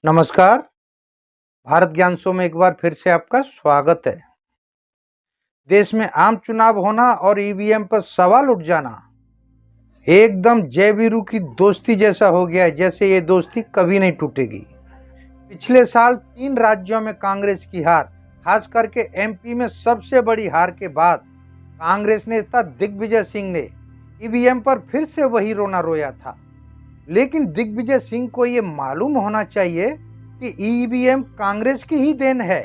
नमस्कार। भारत ज्ञान शो में एक बार फिर से आपका स्वागत है। देश में आम चुनाव होना और ईवीएम पर सवाल उठ जाना एकदम जय वीरू की दोस्ती जैसा हो गया है, जैसे ये दोस्ती कभी नहीं टूटेगी। पिछले साल 3 राज्यों में कांग्रेस की हार, खास करके एमपी में सबसे बड़ी हार के बाद कांग्रेस नेता दिग्विजय सिंह ने ईवीएम पर फिर से वही रोना रोया था। लेकिन दिग्विजय सिंह को ये मालूम होना चाहिए कि ईवीएम कांग्रेस की ही देन है।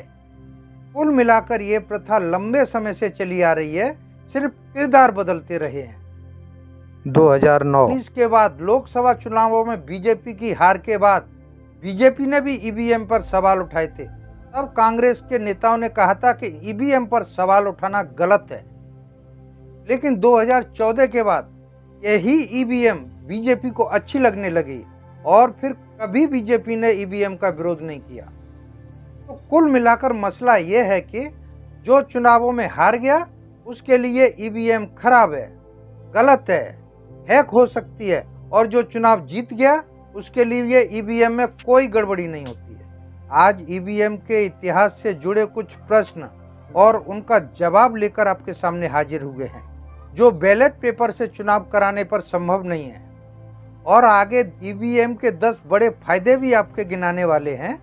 कुल मिलाकर ये प्रथा लंबे समय से चली आ रही है, सिर्फ किरदार बदलते रहे हैं। 2019 के बाद लोकसभा चुनावों में बीजेपी की हार के बाद बीजेपी ने भी ईवीएम पर सवाल उठाए थे। तब कांग्रेस के नेताओं ने कहा था कि ईवीएम पर सवाल उठाना गलत है। लेकिन 2014 के बाद यही ईवीएम बीजेपी को अच्छी लगने लगी और फिर कभी बीजेपी ने ईवीएम का विरोध नहीं किया। तो कुल मिलाकर मसला यह है कि जो चुनावों में हार गया उसके लिए ईवीएम खराब है, गलत है, हैक हो सकती है, और जो चुनाव जीत गया उसके लिए ईवीएम में कोई गड़बड़ी नहीं होती है। आज ईवीएम के इतिहास से जुड़े कुछ प्रश्न और उनका जवाब लेकर आपके सामने हाजिर हुए हैं, जो बैलेट पेपर से चुनाव कराने पर संभव नहीं है। और आगे ईवीएम के 10 बड़े फायदे भी आपके गिनाने वाले हैं,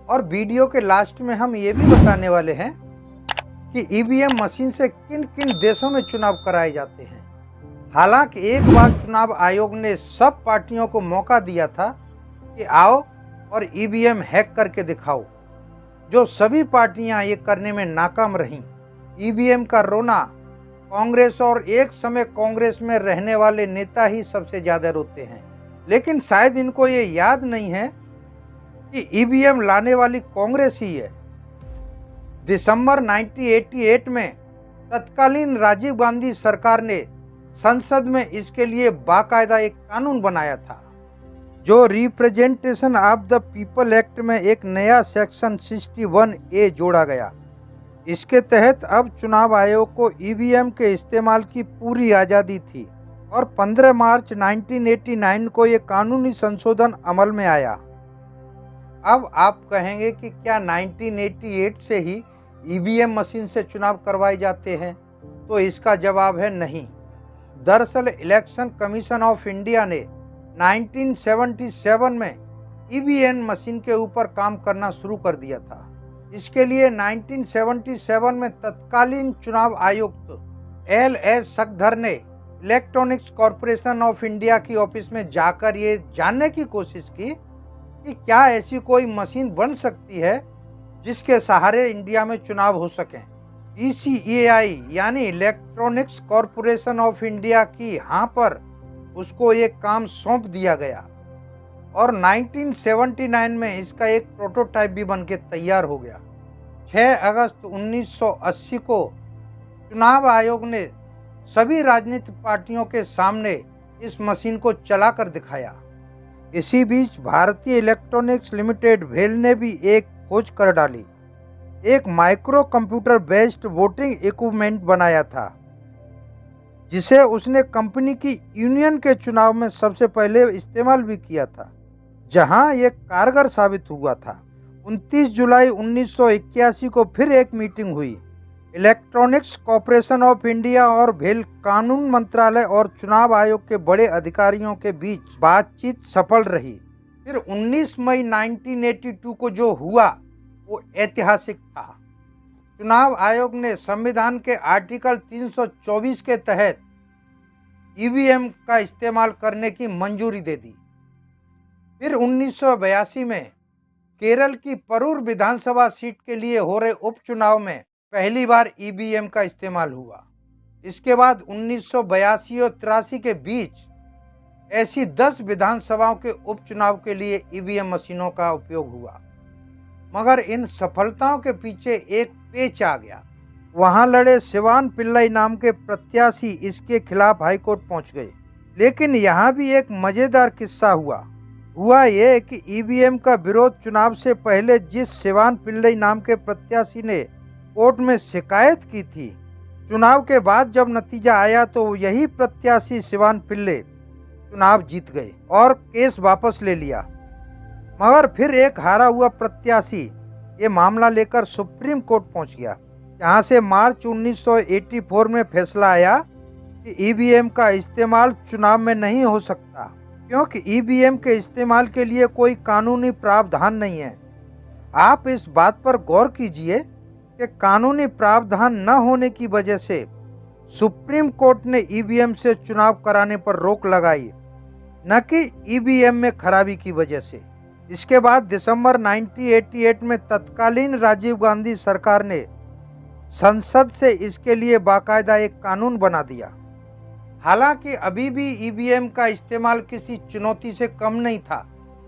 और वीडियो के लास्ट में हम ये भी बताने वाले हैं कि ईवीएम मशीन से किन किन देशों में चुनाव कराए जाते हैं। हालांकि एक बार चुनाव आयोग ने सब पार्टियों को मौका दिया था कि आओ और ईवीएम हैक करके दिखाओ, जो सभी पार्टियां ये करने में नाकाम रहीं। ईवीएम का रोना कांग्रेस और एक समय कांग्रेस में रहने वाले नेता ही सबसे ज्यादा रोते हैं, लेकिन शायद इनको ये याद नहीं है कि ईवीएम लाने वाली कांग्रेस ही है। दिसंबर 1988 में तत्कालीन राजीव गांधी सरकार ने संसद में इसके लिए बाकायदा एक कानून बनाया था, जो representation of the people act में एक नया सेक्शन 61A जोड़ा गया। इसके तहत अब चुनाव आयोग को ईवीएम के इस्तेमाल की पूरी आज़ादी थी और 15 मार्च 1989 को ये कानूनी संशोधन अमल में आया। अब आप कहेंगे कि क्या 1988 से ही ईवीएम मशीन से चुनाव करवाए जाते हैं? तो इसका जवाब है नहीं। दरअसल इलेक्शन कमीशन ऑफ इंडिया ने 1977 में ईवीएम मशीन के ऊपर काम करना शुरू कर दिया था। इसके लिए 1977 में तत्कालीन चुनाव आयुक्त LS सकधर ने इलेक्ट्रॉनिक्स कॉरपोरेशन ऑफ इंडिया की ऑफिस में जाकर ये जानने की कोशिश की कि क्या ऐसी कोई मशीन बन सकती है जिसके सहारे इंडिया में चुनाव हो सकें। ECAI यानी इलेक्ट्रॉनिक्स कॉरपोरेशन ऑफ इंडिया की हाँ पर उसको ये काम सौंप दिया गया और 1979 में इसका एक प्रोटोटाइप भी बनके तैयार हो गया। 6 अगस्त 1980 को चुनाव आयोग ने सभी राजनीतिक पार्टियों के सामने इस मशीन को चलाकर दिखाया। इसी बीच भारतीय इलेक्ट्रॉनिक्स लिमिटेड भेल ने भी एक खोज कर डाली। एक micro computer based voting equipment बनाया था, जिसे उसने कंपनी की यूनियन के चुनाव में सबसे पहले इस्तेमाल भी किया था, जहां यह कारगर साबित हुआ था। 29 जुलाई 1981 को फिर एक मीटिंग हुई। इलेक्ट्रॉनिक्स कॉरपोरेशन ऑफ इंडिया और भेल कानून मंत्रालय और चुनाव आयोग के बड़े अधिकारियों के बीच बातचीत सफल रही। फिर 19 मई 1982 को जो हुआ वो ऐतिहासिक था। चुनाव आयोग ने संविधान के आर्टिकल 324 के तहत ईवीएम का इस्तेमाल करने की मंजूरी दे दी। फिर 1982 में केरल की परूर विधानसभा सीट के लिए हो रहे उपचुनाव में पहली बार ईवीएम का इस्तेमाल हुआ। इसके बाद 1982 और 83 के बीच ऐसी 10 विधानसभाओं के उपचुनाव के लिए ईवीएम मशीनों का उपयोग हुआ। मगर इन सफलताओं के पीछे एक पेच आ गया। वहां लड़े शिवान पिल्लाई नाम के प्रत्याशी इसके खिलाफ हाईकोर्ट पहुंच गए। लेकिन यहाँ भी एक मजेदार किस्सा हुआ ये कि ईवीएम का विरोध चुनाव से पहले जिस शिवान पिल्लाई नाम के प्रत्याशी ने कोर्ट में शिकायत की थी, चुनाव के बाद जब नतीजा आया तो यही प्रत्याशी शिवान पिल्ले चुनाव जीत गए और केस वापस ले लिया। मगर फिर एक हारा हुआ प्रत्याशी ये मामला लेकर सुप्रीम कोर्ट पहुंच गया, जहां से मार्च 1984 में फैसला आया कि ईवीएम का इस्तेमाल चुनाव में नहीं हो सकता, क्योंकि ईवीएम के इस्तेमाल के लिए कोई कानूनी प्रावधान नहीं है। आप इस बात पर गौर कीजिए कि कानूनी प्रावधान न होने की वजह से सुप्रीम कोर्ट ने ईवीएम से चुनाव कराने पर रोक लगाई, न कि ईवीएम में खराबी की वजह से। इसके बाद दिसंबर 1988 में तत्कालीन राजीव गांधी सरकार ने संसद से इसके लिए बाकायदा एक कानून बना दिया। हालांकि अभी भी ईवीएम का इस्तेमाल किसी चुनौती से कम नहीं था,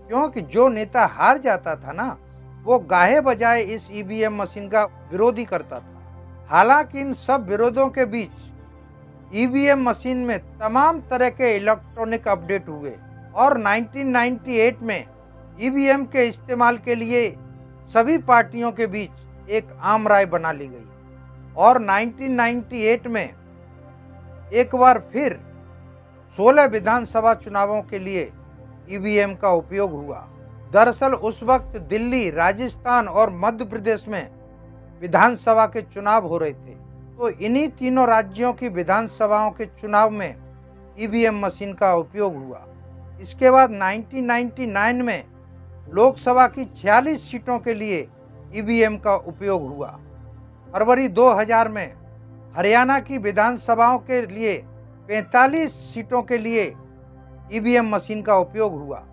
क्योंकि जो नेता हार जाता था ना, वो गाहे बजाए इस ईवीएम मशीन का विरोधी करता था। हालांकि इन सब विरोधों के बीच ईवीएम मशीन में तमाम तरह के इलेक्ट्रॉनिक अपडेट हुए और 1998 में ईवीएम के इस्तेमाल के लिए सभी पार्टियों के बीच एक आम राय बना ली गई और 1998 में एक बार फिर 16 विधानसभा चुनावों के लिए ईवीएम का उपयोग हुआ। दरअसल उस वक्त दिल्ली, राजस्थान और मध्य प्रदेश में विधानसभा के चुनाव हो रहे थे, तो इन्हीं तीनों राज्यों की विधानसभाओं के चुनाव में ईवीएम मशीन का उपयोग हुआ। इसके बाद 1999 में लोकसभा की 46 सीटों के लिए ईवीएम का उपयोग हुआ। फरवरी 2000 में हरियाणा की विधानसभाओं के लिए 45 सीटों के लिए ईवीएम मशीन का उपयोग हुआ।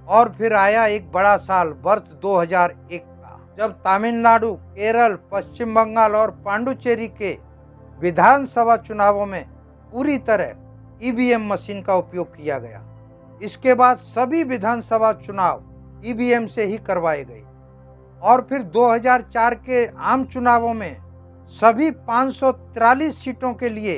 और फिर आया एक बड़ा साल, वर्ष 2001 का, जब तमिलनाडु, केरल, पश्चिम बंगाल और पांडुचेरी के विधानसभा चुनावों में पूरी तरह ईवीएम मशीन का उपयोग किया गया। इसके बाद सभी विधानसभा चुनाव ईवीएम से ही करवाए गए और फिर 2004 के आम चुनावों में सभी 543 सीटों के लिए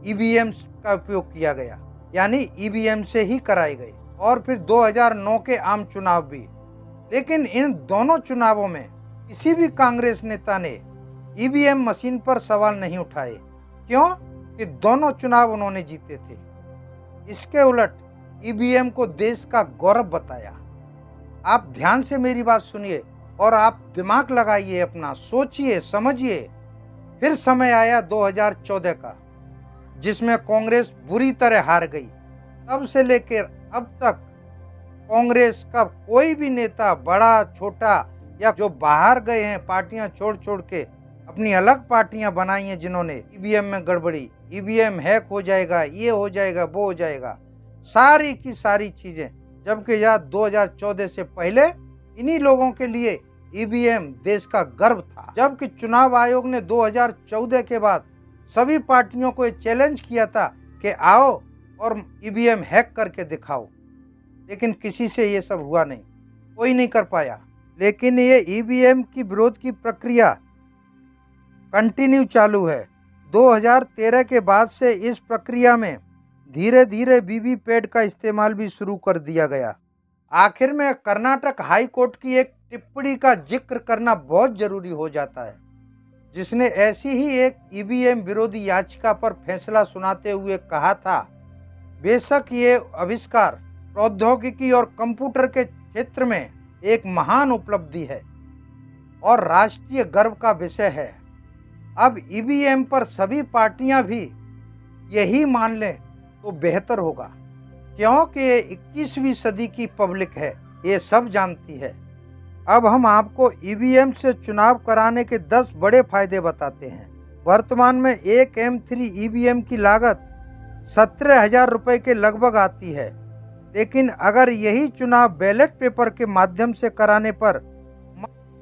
ईवीएम का उपयोग किया गया, यानी ईवीएम से ही कराए गए। और फिर 2009 के आम चुनाव भी। लेकिन इन दोनों चुनावों में किसी भी कांग्रेस नेता ने ईवीएम मशीन पर सवाल नहीं उठाए, क्यों कि दोनों चुनाव उन्होंने जीते थे। इसके उलट ईवीएम को देश का गौरव बताया। आप ध्यान से मेरी बात सुनिए और आप दिमाग लगाइए, अपना सोचिए, समझिए। फिर समय आया 2014 का, जिसमें कांग्रेस बुरी तरह हार गई। तब से लेकर अब तक कांग्रेस का कोई भी नेता, बड़ा छोटा या जो बाहर गए हैं, पार्टियां छोड़ छोड़ के अपनी अलग पार्टियां बनाई हैं, जिन्होंने ईवीएम में गड़बड़ी, ईवीएम हैक हो जाएगा, ये हो जाएगा, वो हो जाएगा, सारी की सारी चीजें, जबकि यह 2014 से पहले इन्हीं लोगों के लिए ईवीएम देश का गर्व था। जबकि चुनाव आयोग ने 2014 के बाद सभी पार्टियों को चैलेंज किया था कि आओ और ईवीएम हैक करके दिखाओ, लेकिन किसी से ये सब हुआ नहीं, कोई नहीं कर पाया। लेकिन ये ईवीएम की विरोध की प्रक्रिया कंटिन्यू चालू है। 2013 के बाद से इस प्रक्रिया में धीरे धीरे वीवीपैट का इस्तेमाल भी शुरू कर दिया गया। आखिर में कर्नाटक हाई कोर्ट की एक टिप्पणी का जिक्र करना बहुत जरूरी हो जाता है, जिसने ऐसी ही एक ईवीएम विरोधी याचिका पर फैसला सुनाते हुए कहा था, बेशक ये आविष्कार प्रौद्योगिकी और कंप्यूटर के क्षेत्र में एक महान उपलब्धि है और राष्ट्रीय गर्व का विषय है। अब ईवीएम पर सभी पार्टियां भी यही मान लें तो बेहतर होगा, क्योंकि ये 21वीं सदी की पब्लिक है, ये सब जानती है। अब हम आपको ईवीएम से चुनाव कराने के 10 बड़े फायदे बताते हैं। वर्तमान में एक M3 ईवीएम की लागत 17,000 रुपये के लगभग आती है, लेकिन अगर यही चुनाव बैलेट पेपर के माध्यम से कराने पर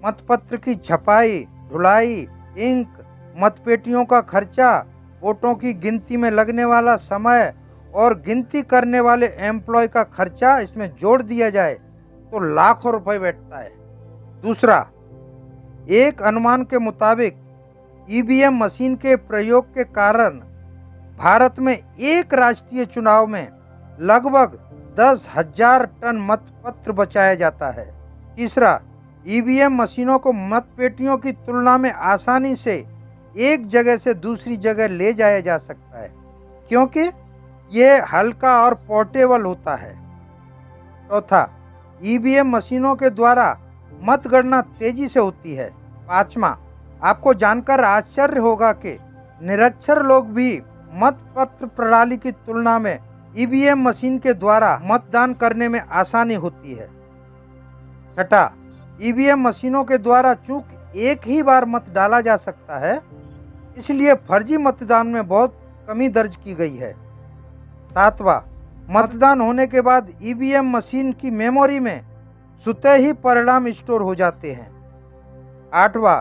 मतपत्र की छपाई, ढुलाई, इंक, मतपेटियों का खर्चा, वोटों की गिनती में लगने वाला समय और गिनती करने वाले एम्प्लॉय का खर्चा इसमें जोड़ दिया जाए तो लाखों रुपए बैठता है। दूसरा, एक अनुमान के मुताबिक ईवीएम मशीन के प्रयोग के कारण भारत में एक राष्ट्रीय चुनाव में लगभग 10,000 टन मतपत्र बचाया जाता है। तीसरा, ईवीएम मशीनों को मतपेटियों की तुलना में आसानी से एक जगह से दूसरी जगह ले जाया जा सकता है, क्योंकि ये हल्का और पोर्टेबल होता है। चौथा, ईवीएम मशीनों के द्वारा मतगणना तेजी से होती है। 5वां, आपको जानकर आश्चर्य होगा कि निरक्षर लोग भी मतपत्र प्रणाली की तुलना में ईवीएम मशीन के द्वारा मतदान करने में आसानी होती है। 6, ईवीएम मशीनों के द्वारा चूंकि एक ही बार मत डाला जा सकता है, इसलिए फर्जी मतदान में बहुत कमी दर्ज की गई है। 7वां, मतदान होने के बाद ईवीएम मशीन की मेमोरी में स्वतः ही परिणाम स्टोर हो जाते हैं। 8वां,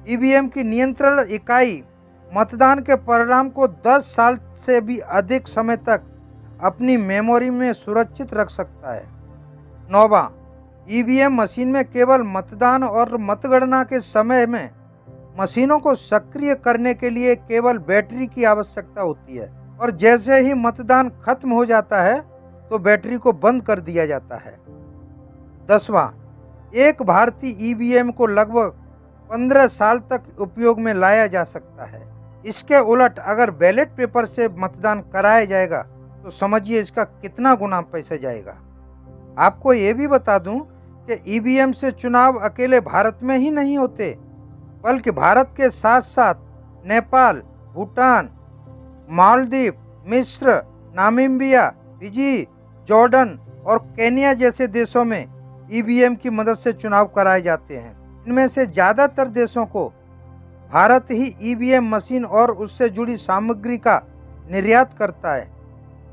ईवीएम की नियंत्रण इकाई मतदान के परिणाम को 10 साल से भी अधिक समय तक अपनी मेमोरी में सुरक्षित रख सकता है। 9वां, ईवीएम मशीन में केवल मतदान और मतगणना के समय में मशीनों को सक्रिय करने के लिए केवल बैटरी की आवश्यकता होती है और जैसे ही मतदान खत्म हो जाता है तो बैटरी को बंद कर दिया जाता है। 10वां, एक भारतीय ईवीएम को लगभग 15 साल तक उपयोग में लाया जा सकता है। इसके उलट अगर बैलेट पेपर से मतदान कराया जाएगा तो समझिए इसका कितना गुना पैसा जाएगा। आपको ये भी बता दूं कि ईवीएम से चुनाव अकेले भारत में ही नहीं होते, बल्कि भारत के साथ साथ नेपाल, भूटान, मालदीव, मिस्र, नामीबिया, फिजी, जॉर्डन और केन्या जैसे देशों में ईवीएम की मदद से चुनाव कराए जाते हैं। इनमें से ज़्यादातर देशों को भारत ही ईवीएम मशीन और उससे जुड़ी सामग्री का निर्यात करता है।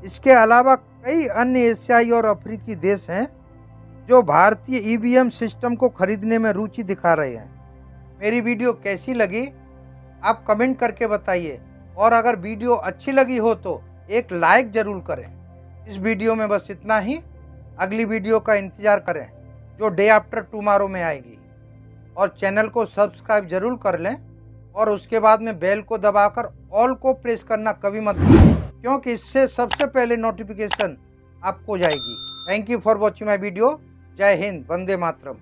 इसके अलावा कई अन्य एशियाई और अफ्रीकी देश हैं जो भारतीय ईवीएम सिस्टम को खरीदने में रुचि दिखा रहे हैं। मेरी वीडियो कैसी लगी आप कमेंट करके बताइए, और अगर वीडियो अच्छी लगी हो तो एक लाइक ज़रूर करें। इस वीडियो में बस इतना ही। अगली वीडियो का इंतज़ार करें जो डे आफ्टर टुमारो में आएगी, और चैनल को सब्सक्राइब जरूर कर लें और उसके बाद में बेल को दबाकर ऑल को प्रेस करना कभी मत भूलें, क्योंकि इससे सबसे पहले नोटिफिकेशन आपको जाएगी। Thank you for watching my video. जय हिंद, वंदे मातरम।